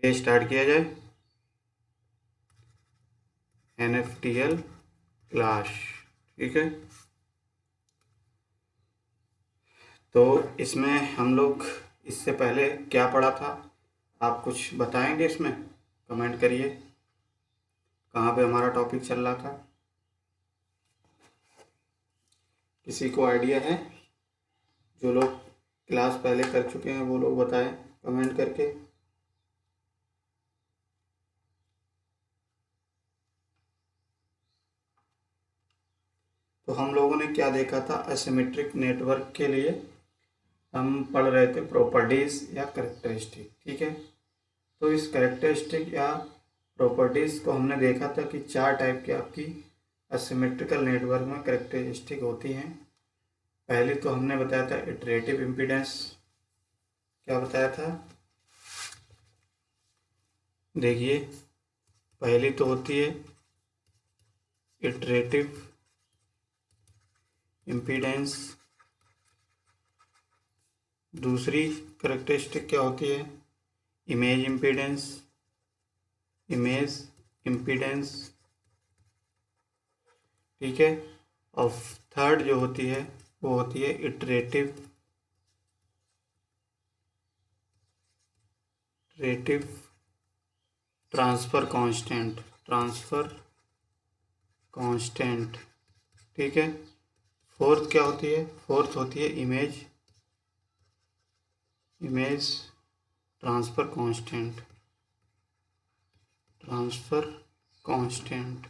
ये स्टार्ट किया जाए। NFTL क्लास, ठीक है। तो इसमें हम लोग इससे पहले क्या पढ़ा था, आप कुछ बताएंगे इसमें? कमेंट करिए कहाँ पे हमारा टॉपिक चल रहा था। किसी को आइडिया है? जो लोग क्लास पहले कर चुके हैं वो लोग बताएं कमेंट करके। तो हम लोगों ने क्या देखा था, असिमेट्रिक नेटवर्क के लिए हम पढ़ रहे थे प्रॉपर्टीज़ या कैरेक्टरिस्टिक, ठीक है। तो इस कैरेक्टरिस्टिक या प्रॉपर्टीज़ को हमने देखा था कि 4 टाइप की आपकी असिमेट्रिकल नेटवर्क में कैरेक्टरिस्टिक होती हैं। पहली तो हमने बताया था इटरेटिव इम्पीडेंस। क्या बताया था? देखिए, पहली तो होती है इटरेटिव इम्पीडेंस। दूसरी कैरेक्टरिस्टिक क्या होती है? Image impedance. इमेज इम्पीडेंस, ठीक है। और थर्ड जो होती है वो होती है iterative transfer constant. Transfer constant, ठीक है। फोर्थ क्या होती है? फोर्थ होती है image transfer constant. Transfer constant,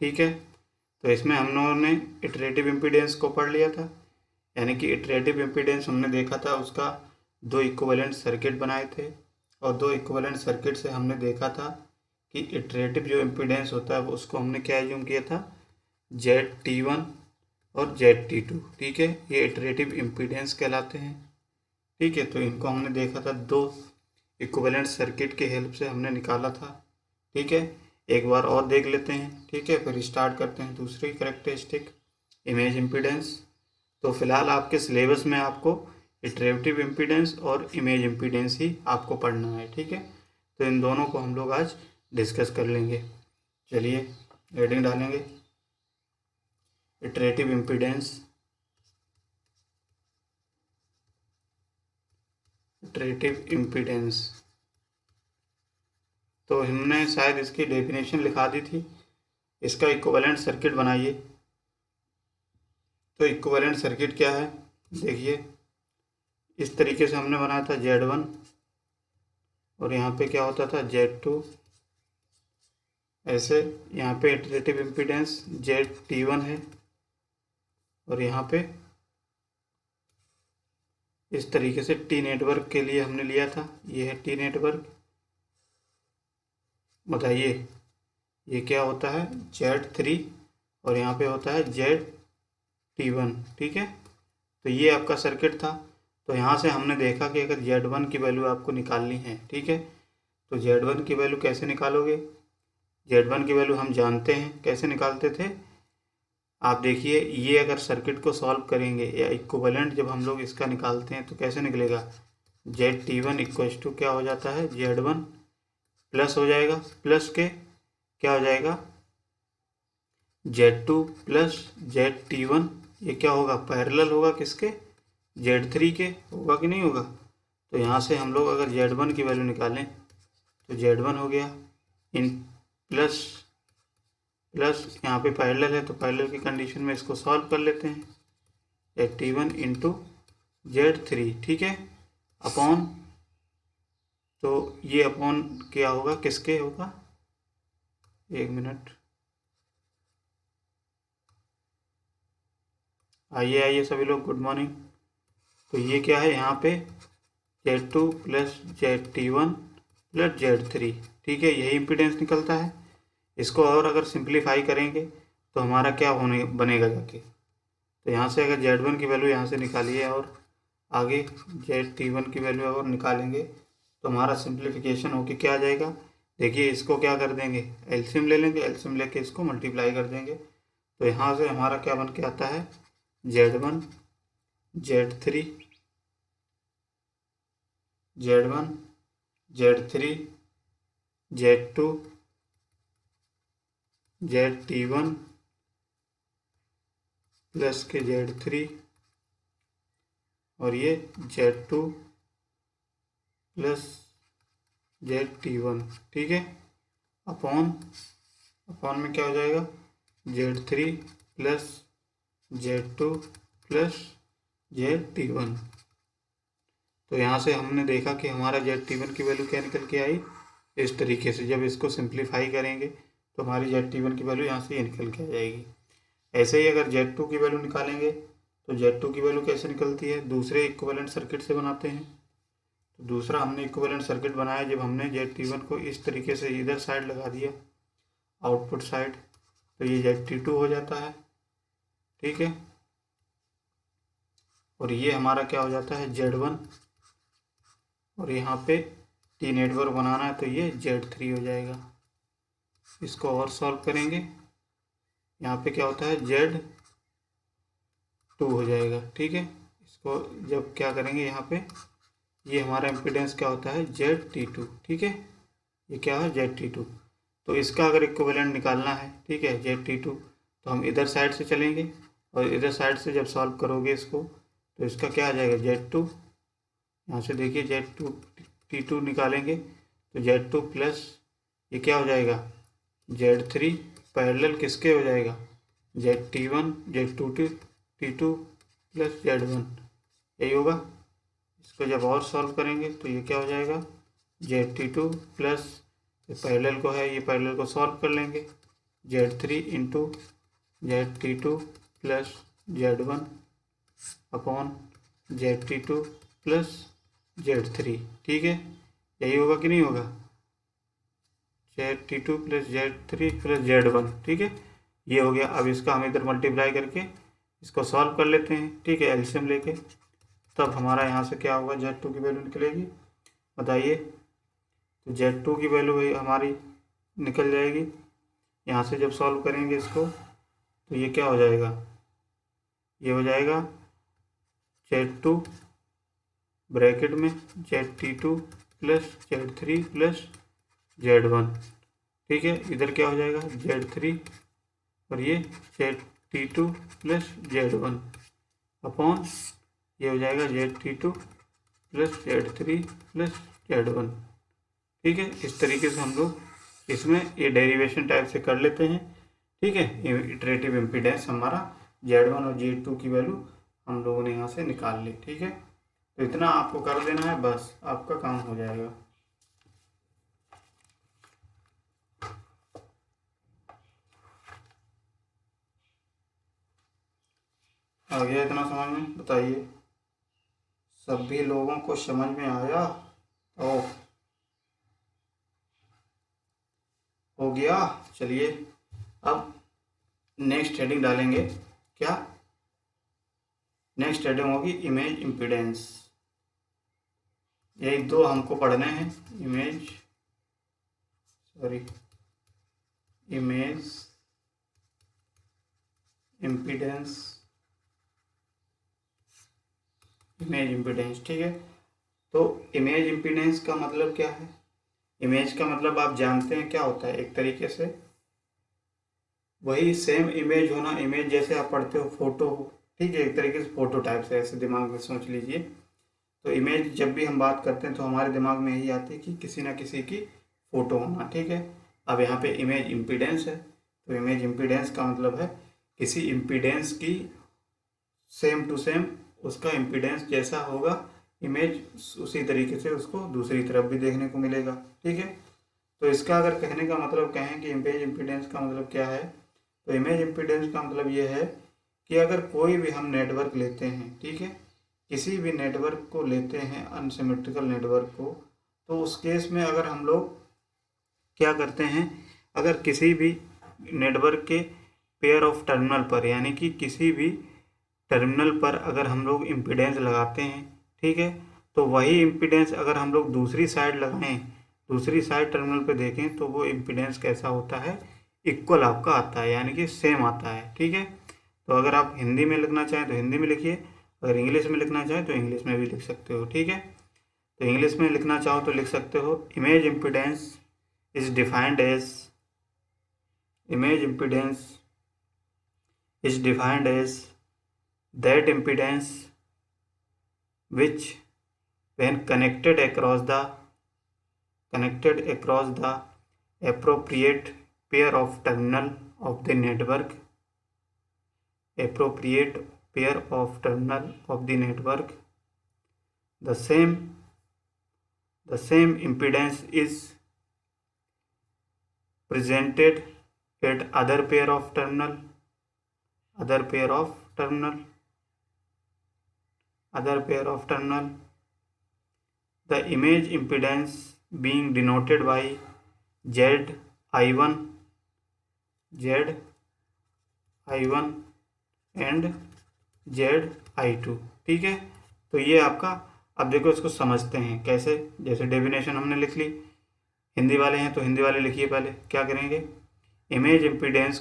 ठीक है। तो इसमें हम लोगों ने इटरेटिव इम्पीडेंस को पढ़ लिया था, यानी कि इटरेटिव इम्पीडेंस हमने देखा था, उसका 2 इक्विवेलेंट सर्किट बनाए थे। और 2 इक्विवेलेंट सर्किट से हमने देखा था कि इटरेटिव जो इम्पीडेंस होता है उसको हमने क्या एज्यूम किया था, ZT1 और ZT2, ठीक है। ये इटरेटिव इम्पीडेंस कहलाते हैं, ठीक है। तो इनको हमने देखा था 2 इक्विवेलेंट सर्किट के हेल्प से हमने निकाला था, ठीक है। एक बार और देख लेते हैं, ठीक है, फिर स्टार्ट करते हैं दूसरी कैरेक्टरिस्टिक, इमेज इम्पीडेंस। तो फिलहाल आपके सिलेबस में आपको इटरेटिव इम्पीडेंस और इमेज इम्पीडेंस ही आपको पढ़ना है, ठीक है। तो इन दोनों को हम लोग आज डिस्कस कर लेंगे। चलिए हेडिंग डालेंगे, इटरेटिव इम्पीडेंस। इटरेटिव इम्पीडेंस, तो हमने शायद इसकी डेफिनेशन लिखा दी थी। इसका इक्विवेलेंट सर्किट बनाइए। तो इक्विवेलेंट सर्किट क्या है, देखिए इस तरीके से हमने बनाया था Z1 और यहाँ पे क्या होता था Z2, ऐसे यहाँ पे इटरेटिव इम्पीडेंस ZT1 है और यहाँ पे इस तरीके से T नेटवर्क के लिए हमने लिया था, ये है T नेटवर्क। बताइए ये क्या होता है, Z3 और यहाँ पे होता है ZT1, ठीक है। तो ये आपका सर्किट था। तो यहाँ से हमने देखा कि अगर Z1 की वैल्यू आपको निकालनी है, ठीक है, तो Z1 की वैल्यू कैसे निकालोगे? Z1 की वैल्यू हम जानते हैं, कैसे निकालते थे आप देखिए। ये अगर सर्किट को सॉल्व करेंगे या इक्विवेलेंट जब हम लोग इसका निकालते हैं तो कैसे निकलेगा, ZT1 इक्वल्स टू क्या हो जाता है, Z1 प्लस हो जाएगा, प्लस के क्या हो जाएगा Z2 प्लस ZT1। ये क्या होगा, पैरेलल होगा किसके, Z3 के, होगा कि नहीं होगा। तो यहाँ से हम लोग अगर Z1 की वैल्यू निकालें तो Z1 हो गया इन प्लस यहाँ पे पैरेलल है तो पैरेलल की कंडीशन में इसको सॉल्व कर लेते हैं, ZT1 इंटू Z3, ठीक है, अपॉन, तो ये अपॉन क्या होगा, किसके होगा, एक मिनट, आइए सभी लोग, गुड मॉर्निंग। तो ये क्या है यहाँ पे Z2 plus ZT1 plus Z3, ठीक है, यही इम्पीडेंस निकलता है। इसको और अगर सिंप्लीफाई करेंगे तो हमारा क्या होने बनेगा जाके, तो यहाँ से अगर Z1 की वैल्यू यहाँ से निकालिए और आगे ZT1 की वैल्यू और निकालेंगे तो हमारा सिंप्लीफिकेशन होके क्या आ जाएगा, देखिए इसको क्या कर देंगे, एलसीएम ले लेंगे, एलसीएम लेके इसको मल्टीप्लाई कर देंगे। तो यहाँ से हमारा क्या बन के आता है, Z1 Z3 Z1 Z3 Z2 ZT1 plus के Z3 और ये Z2 प्लस ZT1, ठीक है। अपॉन में क्या हो जाएगा, Z3 plus Z2 plus ZT1। तो यहाँ से हमने देखा कि हमारा ZT1 की वैल्यू क्या निकल के आई, इस तरीके से। जब इसको सिंप्लीफाई करेंगे तो हमारी ZT1 की वैल्यू यहाँ से ये निकल के आ जाएगी। ऐसे ही अगर Z2 की वैल्यू निकालेंगे तो Z2 की वैल्यू कैसे निकलती है, दूसरे इक्विवेलेंट सर्किट से बनाते हैं। तो दूसरा हमने इक्विवेलेंट सर्किट बनाया जब हमने ZT1 को इस तरीके से इधर साइड लगा दिया, आउटपुट साइड, तो ये ZT2 हो जाता है, ठीक है। और ये हमारा क्या हो जाता है, Z1, और यहाँ पे टी नेटवर्क बनाना है तो ये Z3 हो जाएगा। इसको और सॉल्व करेंगे, यहाँ पे क्या होता है, Z2 हो जाएगा, ठीक है। इसको जब क्या करेंगे, यहाँ पे ये हमारा इम्पीडेंस क्या होता है, ZT2, ठीक है। ये क्या है, ZT2। तो इसका अगर इक्विवेलेंट निकालना है, ठीक है, ZT2, तो हम इधर साइड से चलेंगे और इधर साइड से जब सॉल्व करोगे इसको तो इसका क्या आ जाएगा, Z2। यहाँ से देखिए ZT2 निकालेंगे तो Z2 प्लस ये क्या हो जाएगा, Z3 पैरेलल किसके हो जाएगा, ZT1 Z2 प्लस Z1, यही होगा। इसको जब और सॉल्व करेंगे तो ये क्या हो जाएगा, ZT2 प्लस ये पैरेलल को है, ये पैरेलल को सॉल्व कर लेंगे, Z3 into ZT2 plus Z1 upon ZT2 plus Z3, ठीक है। यही होगा कि नहीं होगा, ZT2 plus Z3 plus Z1, ठीक है। ये हो गया। अब इसका हम इधर मल्टीप्लाई करके इसको सॉल्व कर लेते हैं, ठीक है, एलसीएम लेके। तब हमारा यहाँ से क्या होगा, Z2 की वैल्यू निकलेगी, बताइए। तो Z2 की वैल्यू हमारी निकल जाएगी। यहाँ से जब सॉल्व करेंगे इसको तो ये क्या हो जाएगा, ये हो जाएगा Z2 ब्रैकेट में ZT2 plus Z3 plus Z1, ठीक है। इधर क्या हो जाएगा, Z3 और ये ZT2 प्लस Z1 अपॉन ये हो जाएगा ZT2 plus Z3 plus Z1, ठीक है। इस तरीके से हम लोग इसमें ये डेरिवेशन टाइप से कर लेते हैं, ठीक है। इटरेटिव इम्पीडेंस हमारा Z1 और Z2 की वैल्यू हम लोगों ने यहाँ से निकाल ली, ठीक है। तो इतना आपको कर देना है, बस आपका काम हो जाएगा। आ गया इतना समझ में, बताइए सभी लोगों को समझ में आया? ओ हो गया। चलिए अब नेक्स्ट हेडिंग डालेंगे, क्या नेक्स्ट हेडिंग होगी, इमेज इम्पीडेंस। यही दो हमको पढ़ने हैं, इमेज इम्पीडेंस, इमेज इम्पीडेंस, ठीक है। तो इमेज इम्पीडेंस का मतलब क्या है, इमेज का मतलब आप जानते हैं क्या होता है, एक तरीके से वही सेम इमेज होना। इमेज जैसे आप पढ़ते हो फोटो, ठीक है, एक तरीके से फोटो टाइप से, ऐसे दिमाग में सोच लीजिए। तो इमेज जब भी हम बात करते हैं तो हमारे दिमाग में यही आती है कि किसी ना किसी की फ़ोटो होना, ठीक है। अब यहाँ पे इमेज इम्पीडेंस है, तो इमेज इम्पीडेंस का मतलब है किसी इम्पीडेंस की सेम टू सेम उसका इम्पीडेंस जैसा होगा इमेज, उसी तरीके से उसको दूसरी तरफ भी देखने को मिलेगा, ठीक है। तो इसका अगर कहने का मतलब कहें कि इमेज इम्पीडेंस का मतलब क्या है, तो इमेज इम्पीडेंस का मतलब ये है कि अगर कोई भी हम नेटवर्क लेते हैं, ठीक है, किसी भी नेटवर्क को लेते हैं, अनसिमेट्रिकल नेटवर्क को, तो उस केस में अगर हम लोग क्या करते हैं, अगर किसी भी नेटवर्क के पेयर ऑफ टर्मिनल पर, यानी कि किसी भी टर्मिनल पर अगर हम लोग इम्पीडेंस लगाते हैं, ठीक है, तो वही इम्पीडेंस अगर हम लोग दूसरी साइड लगाएं, दूसरी साइड टर्मिनल पे देखें, तो वो इम्पीडेंस कैसा होता है, इक्वल आपका आता है, यानी कि सेम आता है, ठीक है। तो अगर आप हिंदी में लिखना चाहें तो हिंदी में लिखिए, अगर इंग्लिश में लिखना चाहें तो इंग्लिश में भी लिख सकते हो, ठीक है। तो इंग्लिश में लिखना चाहो तो लिख सकते हो, image impedance is defined as, image impedance is defined as that impedance which when connected across the appropriate pair of terminal of the network, the same impedance is presented at other pair of terminal, the image impedance being denoted by ZI1 and ZI2। ठीक है, तो ये आपका, अब देखो इसको समझते हैं कैसे। जैसे डेफिनेशन हमने लिख ली, हिंदी वाले हैं तो हिंदी वाले लिखिए। पहले क्या करेंगे, इमेज इम्पीडेंस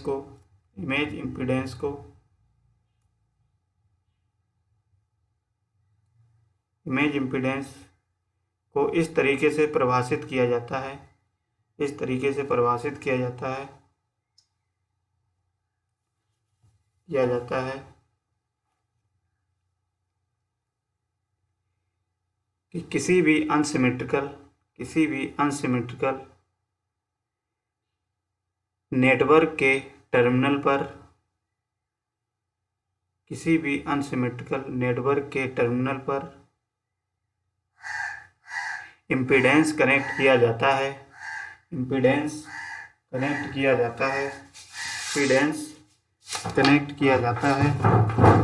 को इस तरीके से परिभाषित किया जाता है, कि किसी भी अनसिमेट्रिकल नेटवर्क के टर्मिनल पर इम्पीडेंस कनेक्ट किया जाता है,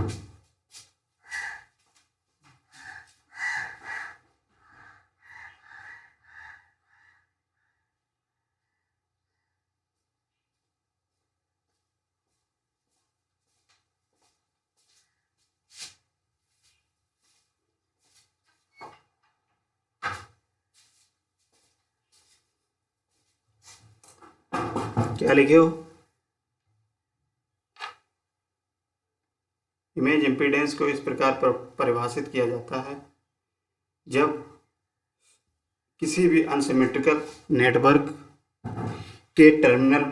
क्या लिखे हो, इमेज इम्पीडेंस को इस प्रकार परिभाषित किया जाता है, जब किसी भी अनसिमेट्रिकल नेटवर्क के टर्मिनल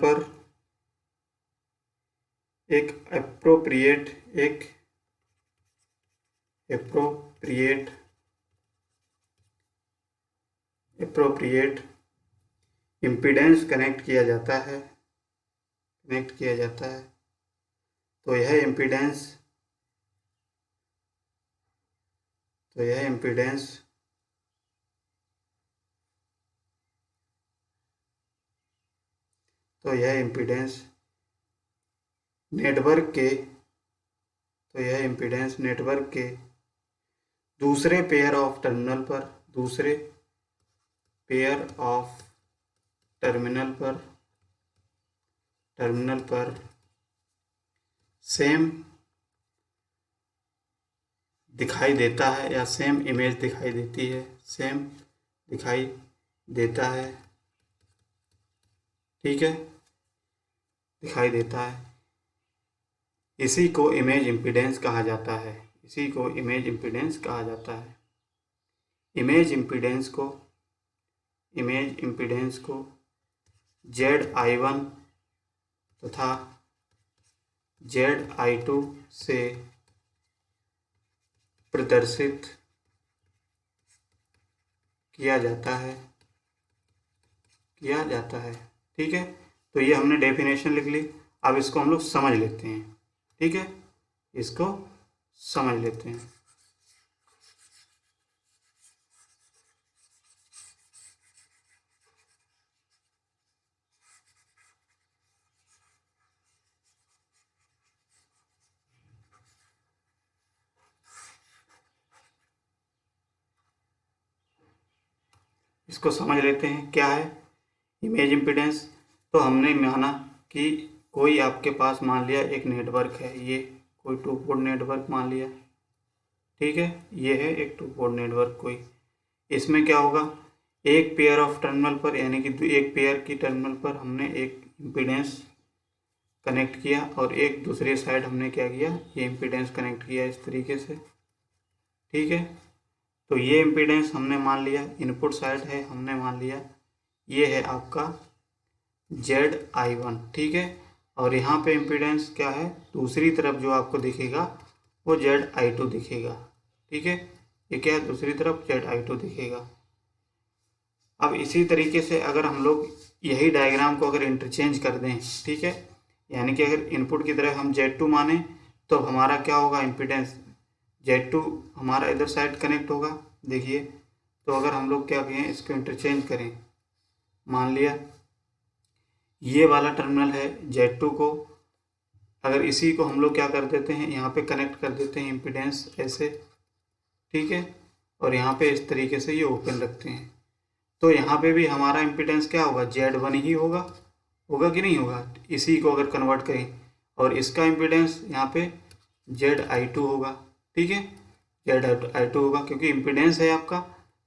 पर एक एप्रोप्रिएट इम्पीडेंस कनेक्ट किया जाता है, तो यह इम्पीडेंस नेटवर्क के दूसरे पेयर ऑफ टर्मिनल पर सेम दिखाई देता है, या सेम इमेज दिखाई देता है, ठीक है, दिखाई देता है। इसी को इमेज इम्पीडेंस कहा जाता है, इमेज इम्पीडेंस को ZI1 तथा ZI2 से प्रदर्शित किया जाता है, ठीक है। तो ये हमने डेफिनेशन लिख ली। अब इसको हम लोग समझ लेते हैं, ठीक है, इसको समझ लेते हैं। इसको समझ लेते हैं क्या है इमेज इम्पीडेंस। तो हमने माना कि कोई आपके पास, मान लिया एक नेटवर्क है, ये कोई 2 पोर्ट नेटवर्क मान लिया, ठीक है, ये है एक 2 पोर्ट नेटवर्क कोई। इसमें क्या होगा, एक पेयर ऑफ टर्मिनल पर, यानी कि एक पेयर की टर्मिनल पर हमने एक इम्पीडेंस कनेक्ट किया, और एक दूसरी साइड हमने क्या किया, ये इम्पीडेंस कनेक्ट किया इस तरीके से, ठीक है। तो ये इम्पीडेंस हमने मान लिया, इनपुट साइड है, हमने मान लिया ये है आपका ZI1, ठीक है। और यहाँ पे इम्पीडेंस क्या है, दूसरी तरफ जो आपको दिखेगा वो ZI2 दिखेगा, ठीक है। ये क्या है, दूसरी तरफ ZI2 दिखेगा। अब इसी तरीके से अगर हम लोग यही डायग्राम को अगर इंटरचेंज कर दें, ठीक है, यानी कि अगर इनपुट की तरफ हम Z2 माने तो हमारा क्या होगा, इम्पीडेंस Z2 हमारा इधर साइड कनेक्ट होगा। देखिए, तो अगर हम लोग क्या कहें, इसको इंटरचेंज करें, मान लिया ये वाला टर्मिनल है Z2 को, अगर इसी को हम लोग क्या कर देते हैं, यहाँ पे कनेक्ट कर देते हैं इम्पीडेंस ऐसे, ठीक है, और यहाँ पे इस तरीके से ये ओपन रखते हैं, तो यहाँ पे भी हमारा इम्पीडेंस क्या होगा, Z1 ही होगा, होगा कि नहीं होगा। इसी को अगर कन्वर्ट करें और इसका इम्पीडेंस यहाँ पे ZI2 होगा, ठीक है, ZI2 होगा, क्योंकि इम्पीडेंस है आपका,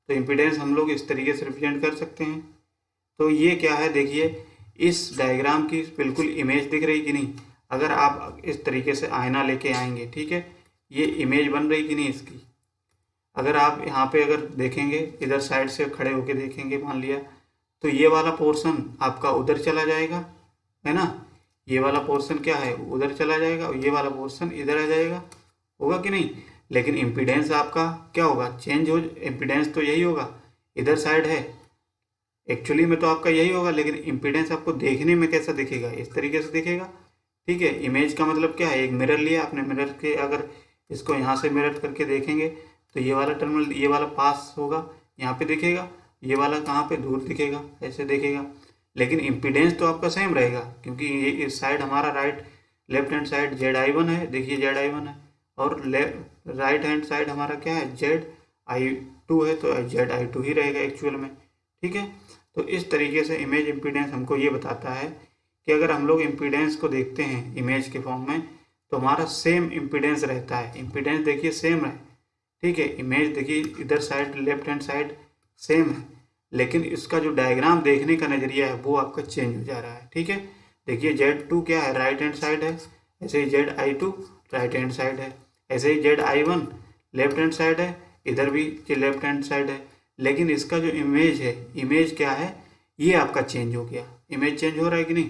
तो इम्पीडेंस हम लोग इस तरीके से रिप्रेजेंट कर सकते हैं। तो ये क्या है, देखिए इस डायग्राम की बिल्कुल इमेज दिख रही कि नहीं, अगर आप इस तरीके से आईना लेके आएंगे, ठीक है, ये इमेज बन रही कि नहीं इसकी। अगर आप यहाँ पे अगर देखेंगे, इधर साइड से खड़े होके देखेंगे, मान लिया, तो ये वाला पोर्शन आपका उधर चला जाएगा, है ना, ये वाला पोर्शन क्या है, उधर चला जाएगा, और ये वाला पोर्शन इधर आ जाएगा, होगा कि नहीं। लेकिन इम्पीडेंस आपका क्या होगा, चेंज हो, इम्पीडेंस तो यही होगा, इधर साइड है, एक्चुअली में तो आपका यही होगा, लेकिन इम्पीडेंस आपको देखने में कैसा दिखेगा, इस तरीके से दिखेगा, ठीक है। इमेज का मतलब क्या है, एक मिरर लिया आपने, मिरर के अगर इसको यहाँ से मिरर करके देखेंगे तो ये वाला टर्मिनल, ये वाला पास होगा, यहाँ पे दिखेगा, ये वाला कहाँ पे, दूर दिखेगा, ऐसे दिखेगा। लेकिन इम्पीडेंस तो आपका सेम रहेगा, क्योंकि ये इस साइड हमारा लेफ्ट हैंड साइड ZI1 है, देखिए ZI1 है, और राइट हैंड साइड हमारा क्या है, ZI2 है, तो ZI2 ही रहेगा एक्चुअल में, ठीक है। तो इस तरीके से इमेज इम्पीडेंस हमको ये बताता है कि अगर हम लोग इम्पीडेंस को देखते हैं इमेज के फॉर्म में, तो हमारा सेम इम्पीडेंस रहता है, इम्पीडेंस देखिए सेम है, ठीक है। इमेज देखिए इधर side left hand side same है, लेकिन इसका जो डायग्राम देखने का नज़रिया है वो आपका चेंज हो जा रहा है, ठीक है। देखिए Z2 क्या है, राइट हैंड साइड है, ऐसे ही ZI2 राइट हैंड साइड है, ऐसे ही ZI1 लेफ्ट हैंड साइड है, इधर भी लेफ्ट हैंड साइड है, लेकिन इसका जो इमेज है, इमेज क्या है, ये आपका चेंज हो गया, इमेज चेंज हो रहा है कि नहीं।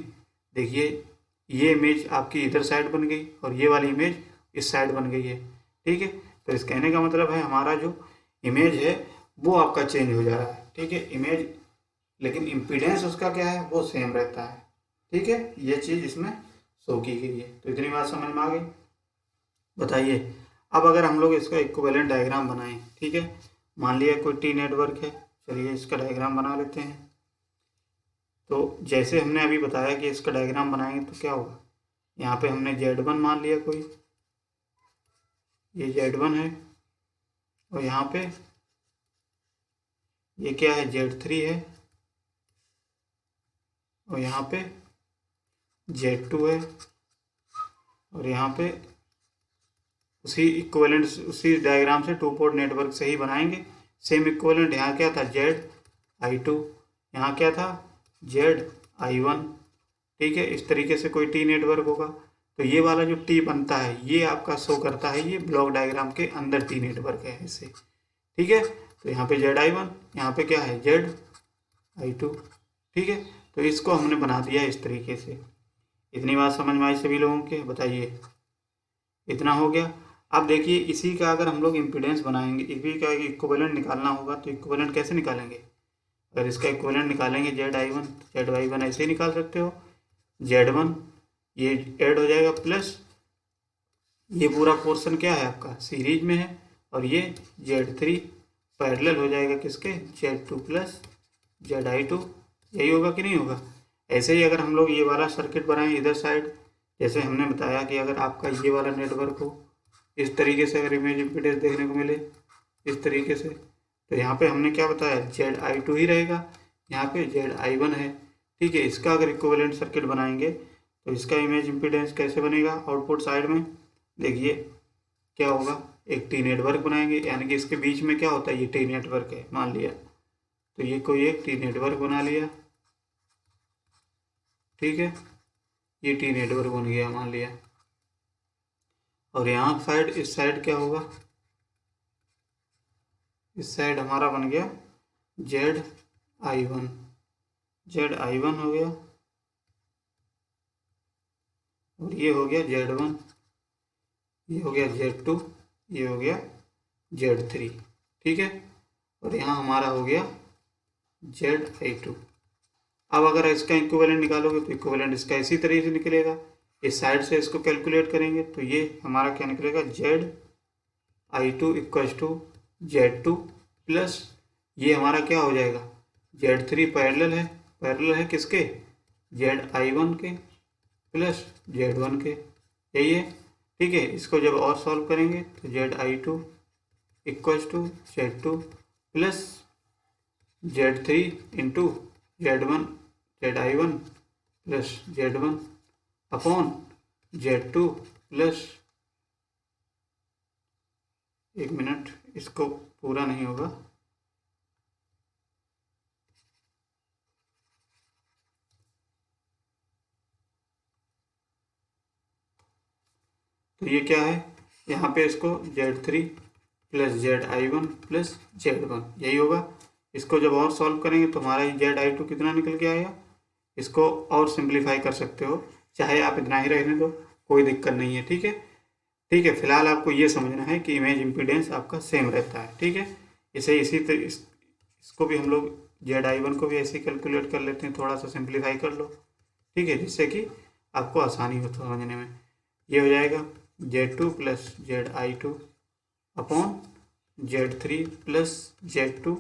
देखिए ये इमेज आपकी इधर साइड बन गई और ये वाली इमेज इस साइड बन गई है, ठीक है। तो इस कहने का मतलब है हमारा जो इमेज है वो आपका चेंज हो जा रहा है, ठीक है, इमेज, लेकिन इम्पीडेंस उसका क्या है, वो सेम रहता है, ठीक है। ये चीज़ इसमें शो की गई है। तो इतनी बात समझ में आ गई। बताइए अब अगर हम लोग इसका इक्विवेलेंट डायग्राम बनाएं, ठीक है, मान लिया कोई टी नेटवर्क है, चलिए इसका डायग्राम बना लेते हैं। तो जैसे हमने अभी बताया कि इसका डायग्राम बनाएंगे तो क्या होगा, यहाँ पे हमने Z1 मान लिया कोई, ये Z1 है, और यहाँ पे ये क्या है, Z3 है, और यहाँ पे Z2 है, और यहाँ पे उसी इक्विवेलेंट, उसी डायग्राम से टू पोर्ट नेटवर्क से ही बनाएंगे सेम इक्विवेलेंट। यहाँ क्या था, ZI2, यहाँ क्या था, ZI1, ठीक है। इस तरीके से कोई टी नेटवर्क होगा, तो ये वाला जो टी बनता है ये आपका शो करता है, ये ब्लॉक डायग्राम के अंदर टी नेटवर्क है ऐसे, ठीक है। तो यहाँ पे ZI1, यहाँ पे क्या है, ZI2, ठीक है। तो इसको हमने बना दिया इस तरीके से। इतनी बात समझ में आई सभी लोगों के, बताइए, इतना हो गया। अब देखिए इसी का अगर हम लोग इम्पीडेंस बनाएंगे, इसी का इक्विवेलेंट निकालना होगा, तो इक्विवेलेंट कैसे निकालेंगे, अगर इसका इक्विवेलेंट निकालेंगे ZI1 ZY1 ऐसे ही निकाल सकते हो, Z1 ये ऐड हो जाएगा, प्लस ये पूरा पोर्शन क्या है आपका सीरीज में है, और ये Z3 पैरेलल हो जाएगा किसके, Z2 प्लस ZI2, यही होगा कि नहीं होगा। ऐसे ही अगर हम लोग ये वाला सर्किट बनाएं इधर साइड, जैसे हमने बताया कि अगर आपका ये वाला नेटवर्क हो, इस तरीके से अगर इमेज इम्पीडेंस देखने को मिले इस तरीके से, तो यहाँ पे हमने क्या बताया, ZI2 ही रहेगा, यहाँ पे ZI1 है, ठीक है। इसका अगर इक्विवेलेंट सर्किट बनाएंगे तो इसका इमेज इम्पीडेंस कैसे बनेगा, आउटपुट साइड में देखिए क्या होगा, एक टी नेटवर्क बनाएंगे, यानी कि इसके बीच में क्या होता है, ये टी नेटवर्क है मान लिया, तो ये कोई एक टी नेटवर्क बना लिया, ठीक है, ये टी नेटवर्क बन गया मान लिया। और यहाँ साइड, इस साइड क्या होगा, इस साइड हमारा बन गया ZI1, ZI1 हो गया, और ये हो गया Z1, ये हो गया Z2, ये हो गया Z3, ठीक है। और यहाँ हमारा हो गया ZI2। अब अगर इसका इक्विवेलेंट निकालोगे तो इक्विवेलेंट इसका इसी तरीके से निकलेगा। इस साइड से इसको कैलकुलेट करेंगे तो ये हमारा क्या निकलेगा, ZI2 equals to Z2 plus ये हमारा क्या हो जाएगा, Z3 पैरेलल है किसके, ZI1 के प्लस Z1 के, यही है, ठीक है। इसको जब और सॉल्व करेंगे तो ZI2 इक्वल्स टू Z2 प्लस Z3 into ZI1 plus Z1 upon Z2 plus, एक मिनट, इसको पूरा नहीं होगा, तो ये क्या है, यहाँ पे इसको Z3 plus ZI1 plus Z1 यही होगा। इसको जब और सॉल्व करेंगे तो हमारा ZI2 कितना निकल के आएगा। इसको और सिंप्लीफाई कर सकते हो, चाहे आप इतना ही रहने दो, कोई दिक्कत नहीं है, ठीक है। ठीक है, फिलहाल आपको ये समझना है कि इमेज इम्पीडेंस आपका सेम रहता है, ठीक है। इसको भी हम लोग ZI1 को भी ऐसे ही कैलकुलेट कर लेते हैं, थोड़ा सा सिंप्लीफाई कर लो, ठीक है, जिससे कि आपको आसानी हो समझने में। ये हो जाएगा Z2 plus ZI2 upon Z3 plus Z2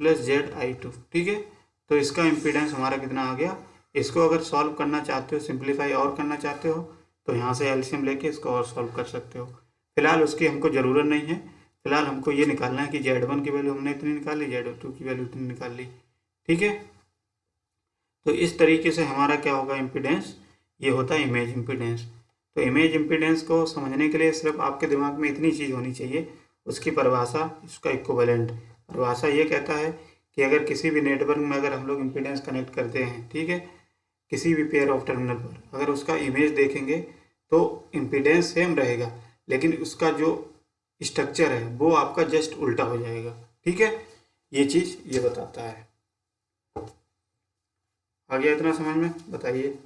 plus ZI2, ठीक है। तो इसका इम्पीडेंस हमारा कितना आ गया। इसको अगर सॉल्व करना चाहते हो, सिंप्लीफाई और करना चाहते हो, तो यहाँ से एलसीएम लेके इसको और सॉल्व कर सकते हो। फिलहाल उसकी हमको ज़रूरत नहीं है, फिलहाल हमको ये निकालना है कि Z1 की वैल्यू हमने इतनी निकाल ली, Z2 की वैल्यू इतनी निकाल ली, ठीक है। तो इस तरीके से हमारा क्या होगा इम्पीडेंस, ये होता है इमेज इम्पीडेंस। तो इमेज इम्पीडेंस को समझने के लिए सिर्फ आपके दिमाग में इतनी चीज़ होनी चाहिए, उसकी परिभाषा, उसका इक्विवेलेंट। परिभाषा ये कहता है कि अगर किसी भी नेटवर्क में अगर हम लोग इम्पीडेंस कनेक्ट करते हैं, ठीक है, किसी भी पेयर ऑफ टर्मिनल पर अगर उसका इमेज देखेंगे तो इम्पीडेंस सेम रहेगा, लेकिन उसका जो स्ट्रक्चर है वो आपका जस्ट उल्टा हो जाएगा, ठीक है। ये चीज़ ये बताता है। आ गया इतना समझ में, बताइए।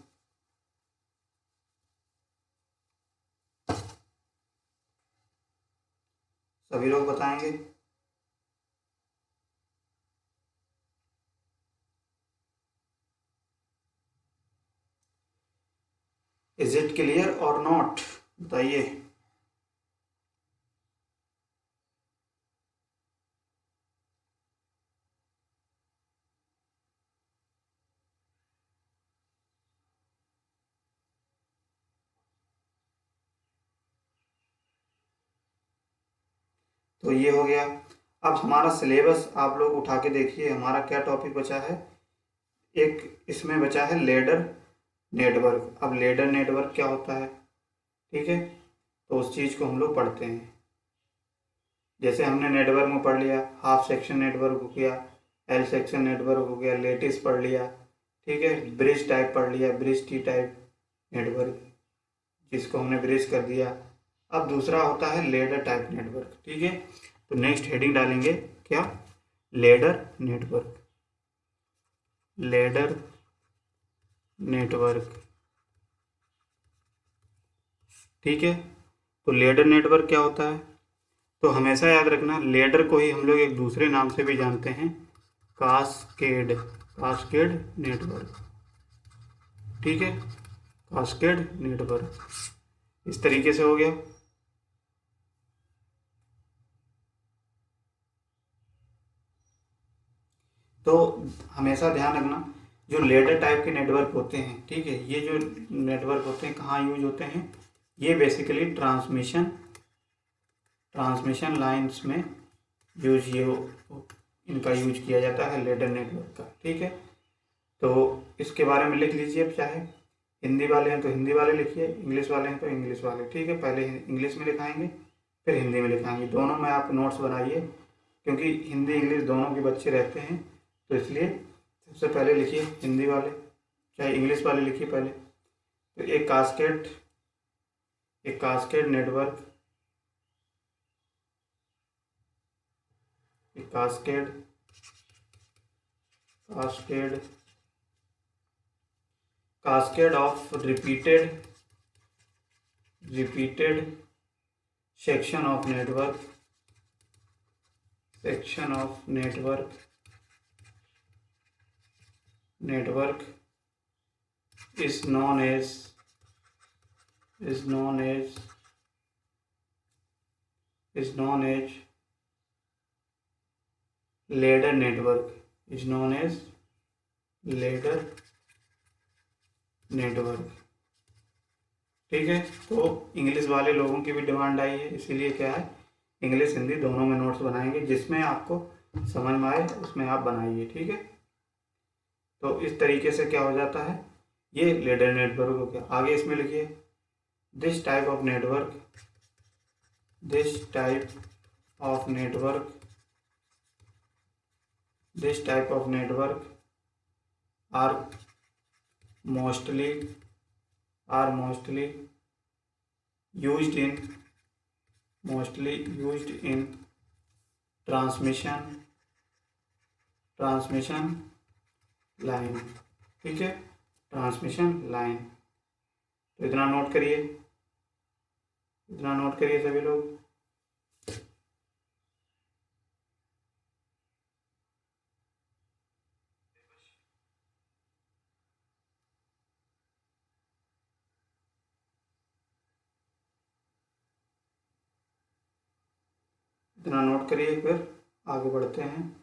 सभी लोग बताएंगे। इज इट क्लियर और नॉट, बताइए। तो ये हो गया। अब हमारा सिलेबस आप लोग उठा के देखिए, हमारा क्या टॉपिक बचा है। एक इसमें बचा है लेडर नेटवर्क। अब लेडर नेटवर्क क्या होता है, ठीक है, तो उस चीज़ को हम लोग पढ़ते हैं। जैसे हमने नेटवर्क में पढ़ लिया, हाफ सेक्शन नेटवर्क हो गया, एल सेक्शन नेटवर्क हो गया, लेटिस पढ़ लिया, ठीक है, ब्रिज टाइप पढ़ लिया, ब्रिज टी टाइप नेटवर्क जिसको हमने ब्रिज कर दिया। अब दूसरा होता है लेडर टाइप नेटवर्क, ठीक है। तो नेक्स्ट हेडिंग डालेंगे क्या, लेडर नेटवर्क, लेडर नेटवर्क, ठीक है। तो लेडर नेटवर्क क्या होता है, तो हमेशा याद रखना लेडर को ही हम लोग एक दूसरे नाम से भी जानते हैं, कास्केड, कास्केड नेटवर्क, ठीक है, कास्केड नेटवर्क। इस तरीके से हो गया। तो हमेशा ध्यान रखना जो लेडर टाइप के नेटवर्क होते हैं, ठीक है, ये जो नेटवर्क होते हैं कहाँ यूज होते हैं, ये बेसिकली ट्रांसमिशन लाइंस में इनका यूज किया जाता है लेडर नेटवर्क का, ठीक है। तो इसके बारे में लिख लीजिए, चाहे हिंदी वाले हैं तो हिंदी वाले लिखिए, इंग्लिश वाले हैं तो इंग्लिश वाले, ठीक है। पहले इंग्लिश में लिखाएंगे फिर हिंदी में लिखाएंगे, दोनों में आप नोट्स बनाइए, क्योंकि हिंदी इंग्लिश दोनों के बच्चे रहते हैं, तो इसलिए सबसे पहले लिखिए हिंदी वाले, चाहे इंग्लिश वाले लिखिए पहले। तो एक cascade network cascade cascade cascade of repeated section of network is known as ladder network ठीक है। तो इंग्लिश वाले लोगों की भी डिमांड आई है, इसीलिए क्या है, इंग्लिश हिंदी दोनों में नोट्स बनाएंगे, जिसमें आपको समझ में आए उसमें आप बनाइए। ठीक है, तो इस तरीके से क्या हो जाता है, ये लेडर नेटवर्क हो गया। आगे इसमें लिखिए, this type of network are mostly used in transmission line. ठीक है, ट्रांसमिशन लाइन। तो इतना नोट करिए सभी लोग। इतना नोट करिए, फिर आगे बढ़ते हैं।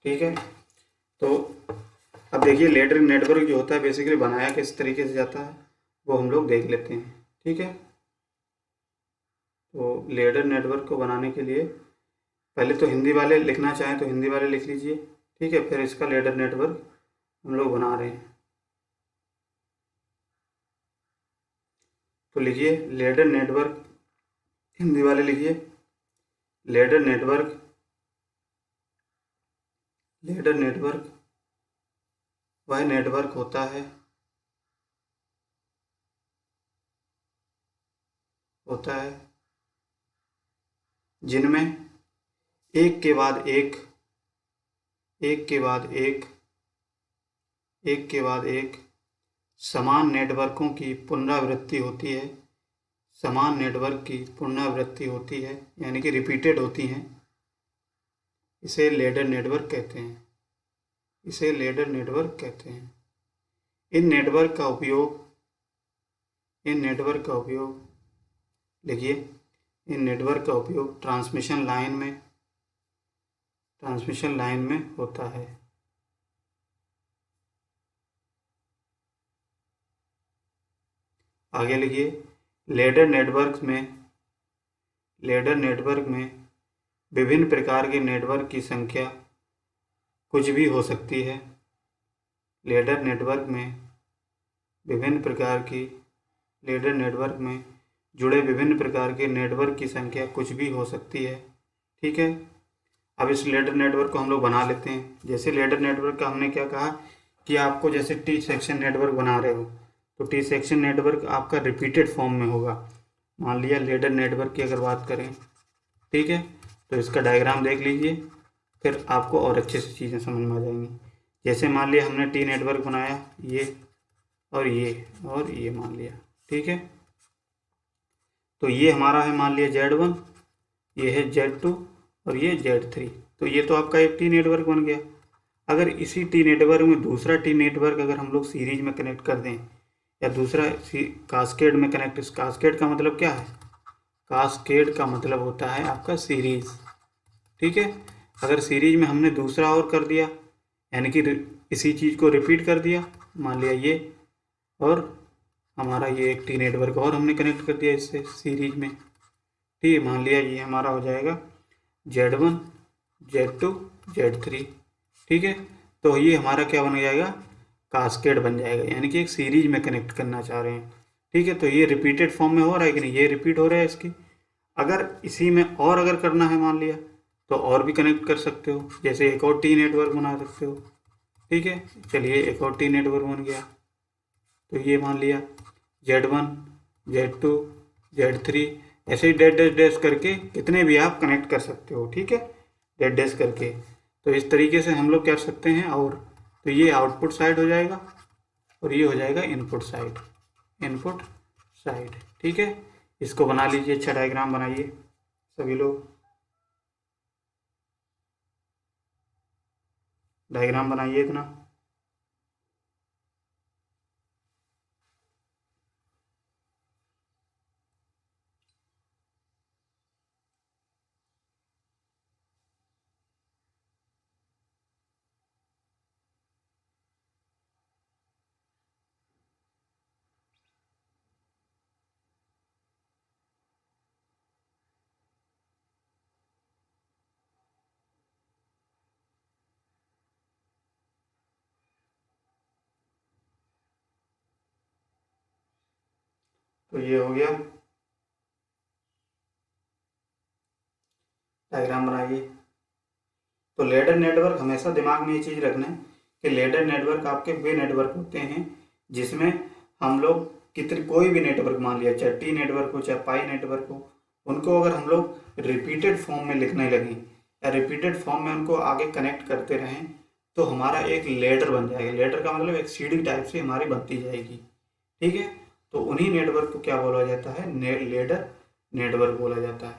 ठीक है, तो अब देखिए लेडर नेटवर्क जो होता है बेसिकली बनाया किस तरीके से जाता है वो हम लोग देख लेते हैं। ठीक है, तो लेडर नेटवर्क को बनाने के लिए पहले तो हिंदी वाले लिखना चाहें तो हिंदी वाले लिख लीजिए। ठीक है, फिर इसका लेडर नेटवर्क हम लोग बना रहे हैं। तो लिखिए लेडर नेटवर्क, हिंदी वाले लिखिए लेडर नेटवर्क वह नेटवर्क होता है जिनमें एक के बाद एक समान नेटवर्कों की पुनरावृत्ति होती है, यानी कि रिपीटेड होती हैं। इसे लेडर नेटवर्क कहते हैं। इन नेटवर्क का उपयोग लिखिए, इन नेटवर्क का उपयोग ट्रांसमिशन लाइन में होता है। आगे लिखिए, लेडर नेटवर्क में विभिन्न प्रकार के नेटवर्क की संख्या कुछ भी हो सकती है। लेडर नेटवर्क में जुड़े विभिन्न प्रकार के नेटवर्क की संख्या कुछ भी हो सकती है। ठीक है, अब इस लेडर नेटवर्क को हम लोग बना लेते हैं। जैसे लेडर नेटवर्क का हमने क्या कहा कि आपको जैसे टी सेक्शन नेटवर्क बना रहे हो तो टी सेक्शन नेटवर्क आपका रिपीटेड फॉर्म में होगा। मान लिया लेडर नेटवर्क की अगर बात करें, ठीक है, तो इसका डायग्राम देख लीजिए, फिर आपको और अच्छे से चीज़ें समझ में आ जाएंगी। जैसे मान लिया हमने टी नेटवर्क बनाया, ये और ये मान लिया। ठीक है, तो ये हमारा है मान लिया Z1, ये है Z2 और ये Z3। तो ये तो आपका एक टी नेटवर्क बन गया। अगर इसी टी नेटवर्क में दूसरा टी नेटवर्क अगर हम लोग सीरीज में कनेक्ट कर दें या दूसरा कास्केड में कनेक्ट, इस कास्केड का मतलब क्या है, कास्केड का मतलब होता है आपका सीरीज। ठीक है, अगर सीरीज में हमने दूसरा और कर दिया, यानी कि इसी चीज़ को रिपीट कर दिया, मान लिया ये, और हमारा ये एक टी नेटवर्क और हमने कनेक्ट कर दिया इससे सीरीज में। ठीक है, मान लिया ये हमारा हो जाएगा Z1 Z2 Z3। ठीक है, तो ये हमारा क्या बन जाएगा, कास्केड बन जाएगा, यानी कि एक सीरीज में कनेक्ट करना चाह रहे हैं। ठीक है, तो ये रिपीटेड फॉर्म में हो रहा है कि नहीं, ये रिपीट हो रहा है इसकी। अगर इसी में और अगर करना है मान लिया, तो और भी कनेक्ट कर सकते हो, जैसे एक और टी नेटवर्क बना सकते हो। ठीक है, चलिए एक और टी नेटवर्क बन गया। तो ये मान लिया Z1 Z2 Z3, ऐसे ही डैश डैश डैश करके कितने भी आप कनेक्ट कर सकते हो। ठीक है, डैश डैश करके। तो इस तरीके से हम लोग कर सकते हैं। और तो ये आउटपुट साइड हो जाएगा और ये हो जाएगा इनपुट साइड, इनपुट साइड। ठीक है, इसको बना लीजिए, अच्छा डायग्राम बनाइए सभी लोग, डायग्राम बनाइए इतना। तो ये हो गया, डायग्राम बनाइए। तो लेडर नेटवर्क, हमेशा दिमाग में ये चीज़ रखना है कि लेडर नेटवर्क आपके वे नेटवर्क होते हैं जिसमें हम लोग कितने, कोई भी नेटवर्क मान लिया, चाहे टी नेटवर्क हो चाहे पाई नेटवर्क हो, उनको अगर हम लोग रिपीटेड फॉर्म में लिखने लगें या रिपीटेड फॉर्म में उनको आगे कनेक्ट करते रहें, तो हमारा एक लेडर बन जाएगा। लेडर का मतलब एक सीढ़ी टाइप से हमारी बनती जाएगी। ठीक है, तो उन्हीं नेटवर्क को क्या बोला जाता है, लेडर नेटवर्क बोला जाता है।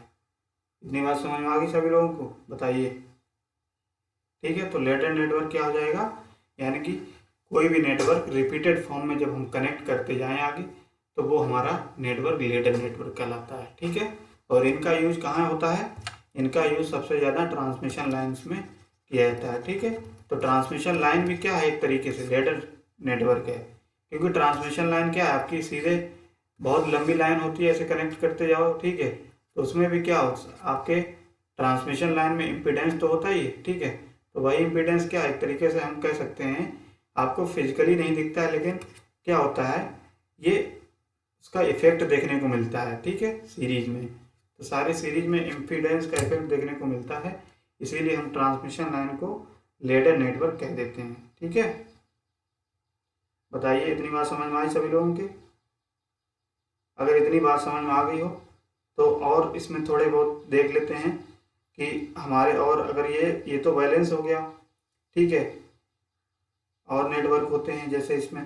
इतनी बात समझ में आ गई सभी लोगों को, बताइए। ठीक है, तो लेडर नेटवर्क क्या हो जाएगा, यानी कि कोई भी नेटवर्क रिपीटेड फॉर्म में जब हम कनेक्ट करते जाएं आगे, तो वो हमारा नेटवर्क लेडर नेटवर्क कहलाता है। ठीक है, और इनका यूज कहाँ होता है, इनका यूज सबसे ज़्यादा ट्रांसमिशन लाइन्स में किया जाता है। ठीक है, तो ट्रांसमिशन लाइन भी क्या है, एक तरीके से लेडर नेटवर्क है, क्योंकि ट्रांसमिशन लाइन क्या है, आपकी सीधे बहुत लंबी लाइन होती है, ऐसे कनेक्ट करते जाओ। ठीक है, तो उसमें भी क्या हो, आपके ट्रांसमिशन लाइन में इम्पीडेंस तो होता ही है। ठीक है, तो वही इम्पीडेंस क्या है, एक तरीके से हम कह सकते हैं, आपको फिजिकली नहीं दिखता है, लेकिन क्या होता है, ये उसका इफेक्ट देखने को मिलता है। ठीक है, सीरीज में, तो सारे सीरीज में इम्पीडेंस का इफेक्ट देखने को मिलता है, इसीलिए हम ट्रांसमिशन लाइन को लेडर नेटवर्क कह देते हैं। ठीक है, बताइए इतनी बात समझ में आई सभी लोगों के। अगर इतनी बात समझ में आ गई हो तो और इसमें थोड़े बहुत देख लेते हैं कि हमारे, और अगर ये तो बैलेंस हो गया। ठीक है, और नेटवर्क होते हैं जैसे इसमें,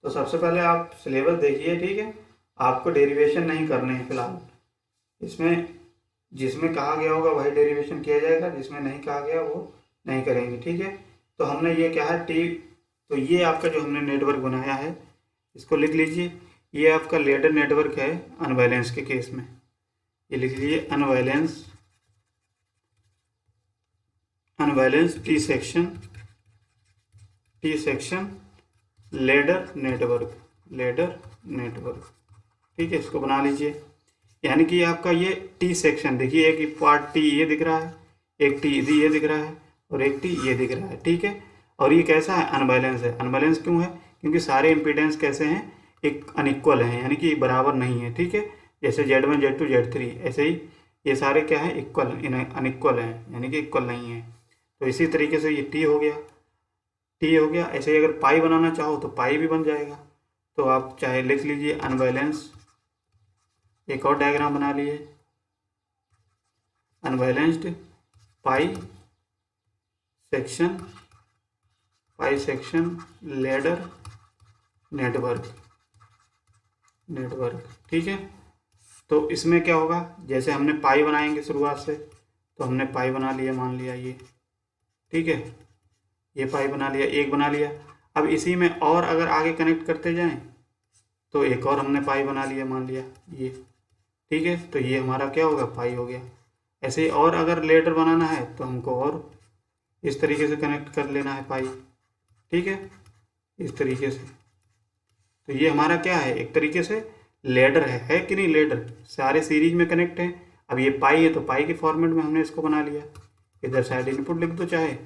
तो सबसे पहले आप सिलेबस देखिए। ठीक है, आपको डेरिवेशन नहीं करने हैं फिलहाल, इसमें जिसमें कहा गया होगा वही डेरिवेशन किया जाएगा, जिसमें नहीं कहा गया वो नहीं करेंगे। ठीक है, तो हमने ये क्या है, टी, तो ये आपका जो हमने नेटवर्क बनाया है, इसको लिख लीजिए, ये आपका लेडर नेटवर्क है अनबैलेंस के केस में। ये लिख लीजिए, unbalance, unbalance T section ladder network, ladder network. ठीक है, इसको बना लीजिए, यानी कि आपका ये टी सेक्शन देखिए, एक पार्ट टी ये दिख रहा है, एक टी ये दिख रहा है, और एक टी ये दिख रहा है। ठीक है, और ये कैसा है, अनबैलेंस है। अनबैलेंस क्यों है, क्योंकि सारे इम्पीडेंस कैसे हैं, एक अनइक्वल हैं, यानी कि बराबर नहीं है। ठीक है, जैसे Z1 Z2 Z3, ऐसे ही ये सारे क्या है, इक्वल, अनइक्वल हैं, यानी कि इक्वल नहीं है। तो इसी तरीके से ये टी हो गया, टी हो गया। ऐसे ही अगर पाई बनाना चाहो तो पाई भी बन जाएगा। तो आप चाहे लिख लीजिए अनबैलेंस, एक और डायग्राम बना लिए, अनबैलेंस्ड पाई सेक्शन लेडर नेटवर्क। ठीक है, तो इसमें क्या होगा, जैसे हमने पाई बनाएंगे शुरुआत से, तो हमने पाई बना लिया, मान लिया ये। ठीक है, ये पाई बना लिया, एक बना लिया। अब इसी में और अगर आगे कनेक्ट करते जाएं तो एक और हमने पाई बना लिया, मान लिया ये। ठीक है, तो ये हमारा क्या होगा, पाई हो गया। ऐसे ही और अगर लेडर बनाना है तो हमको और इस तरीके से कनेक्ट कर लेना है पाई। ठीक है, इस तरीके से। तो ये हमारा क्या है, एक तरीके से लेडर है कि नहीं, लेडर सारे सीरीज में कनेक्ट है। अब ये पाई है तो पाई के फॉर्मेट में हमने इसको बना लिया। इधर साइड इनपुट लिख दो, चाहे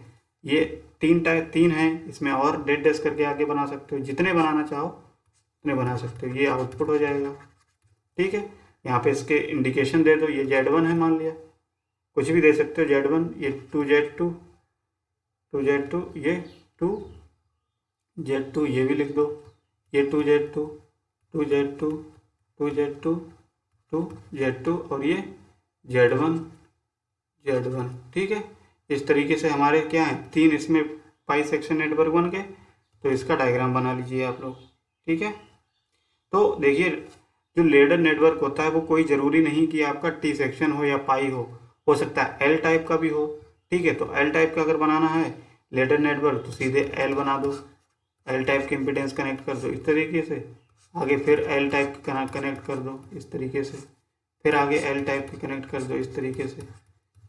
ये तीन है, इसमें और डेट डेस करके आगे बना सकते हो, जितने बनाना चाहो उतने बना सकते हो, ये आउटपुट हो जाएगा। ठीक है, यहाँ पे इसके इंडिकेशन दे दो, ये Z1 है मान लिया, कुछ भी दे सकते हो, Z1, ये 2Z2, 2Z2, ये 2Z2, ये भी लिख दो, ये 2Z2, 2Z2, 2Z2, 2Z2 और ये Z1, Z1। ठीक है, इस तरीके से हमारे क्या है, तीन इसमें पाई सेक्शन नेटवर्क बन गए। तो इसका डायग्राम बना लीजिए आप लोग। ठीक है, तो देखिए जो लेडर नेटवर्क होता है वो कोई ज़रूरी नहीं कि आपका टी सेक्शन हो या पाई हो सकता है एल टाइप का भी हो। ठीक है, तो एल टाइप का अगर बनाना है लेडर नेटवर्क तो सीधे एल बना दो, एल टाइप की इम्पीडेंस कनेक्ट कर दो इस तरीके से, आगे फिर एल टाइप की कनेक्ट कर दो इस तरीके से, फिर आगे एल टाइप की कनेक्ट कर दो इस तरीके से।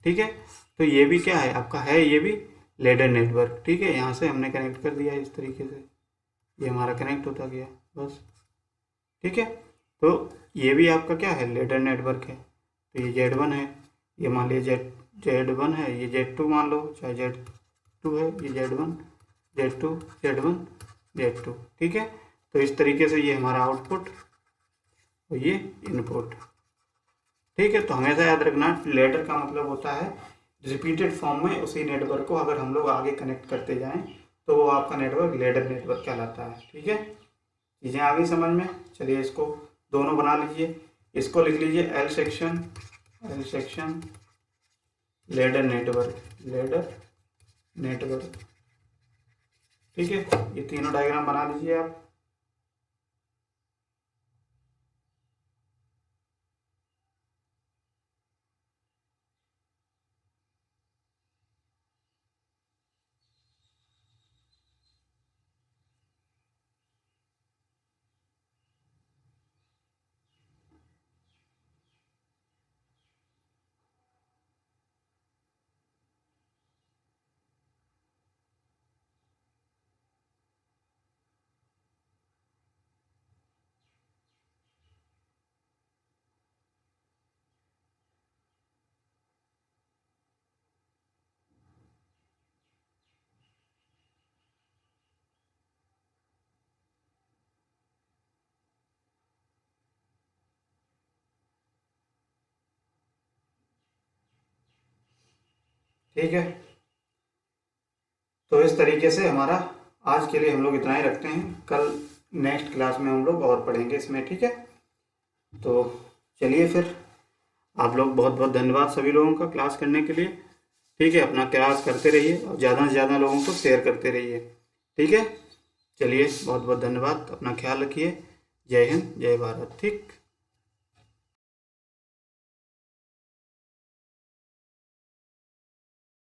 ठीक है, तो ये भी क्या है आपका, है ये भी लेडर नेटवर्क। ठीक है, यहाँ से हमने कनेक्ट कर दिया इस तरीके से, ये हमारा कनेक्ट होता गया बस। ठीक है, तो ये भी आपका क्या है, लेडर नेटवर्क है। तो ये Z1 है, ये मान लीजिए Z1 है, ये Z2 मान लो, चाहे Z2 है, ये Z1, Z2, Z1, Z2। ठीक है, तो इस तरीके से ये हमारा आउटपुट और ये इनपुट। ठीक है, तो हमेशा याद रखना लेडर का मतलब होता है रिपीटेड फॉर्म में उसी नेटवर्क को अगर हम लोग आगे कनेक्ट करते जाएं तो वो आपका नेटवर्क लेडर नेटवर्क कहलाता है। ठीक है, चीज़ें आ गई समझ में। चलिए इसको दोनों बना लीजिए, इसको लिख लीजिए एल सेक्शन लेडर नेटवर्क। ठीक है, ये तीनों डायग्राम बना लीजिए आप। ठीक है, तो इस तरीके से हमारा आज के लिए हम लोग इतना ही रखते हैं, कल नेक्स्ट क्लास में हम लोग और पढ़ेंगे इसमें। ठीक है, तो चलिए फिर आप लोग बहुत बहुत धन्यवाद सभी लोगों का क्लास करने के लिए। ठीक है, अपना क्लास करते रहिए और ज़्यादा से ज़्यादा लोगों को शेयर करते रहिए। ठीक है, चलिए बहुत बहुत धन्यवाद, अपना ख्याल रखिए। जय हिंद, जय भारत। ठीक।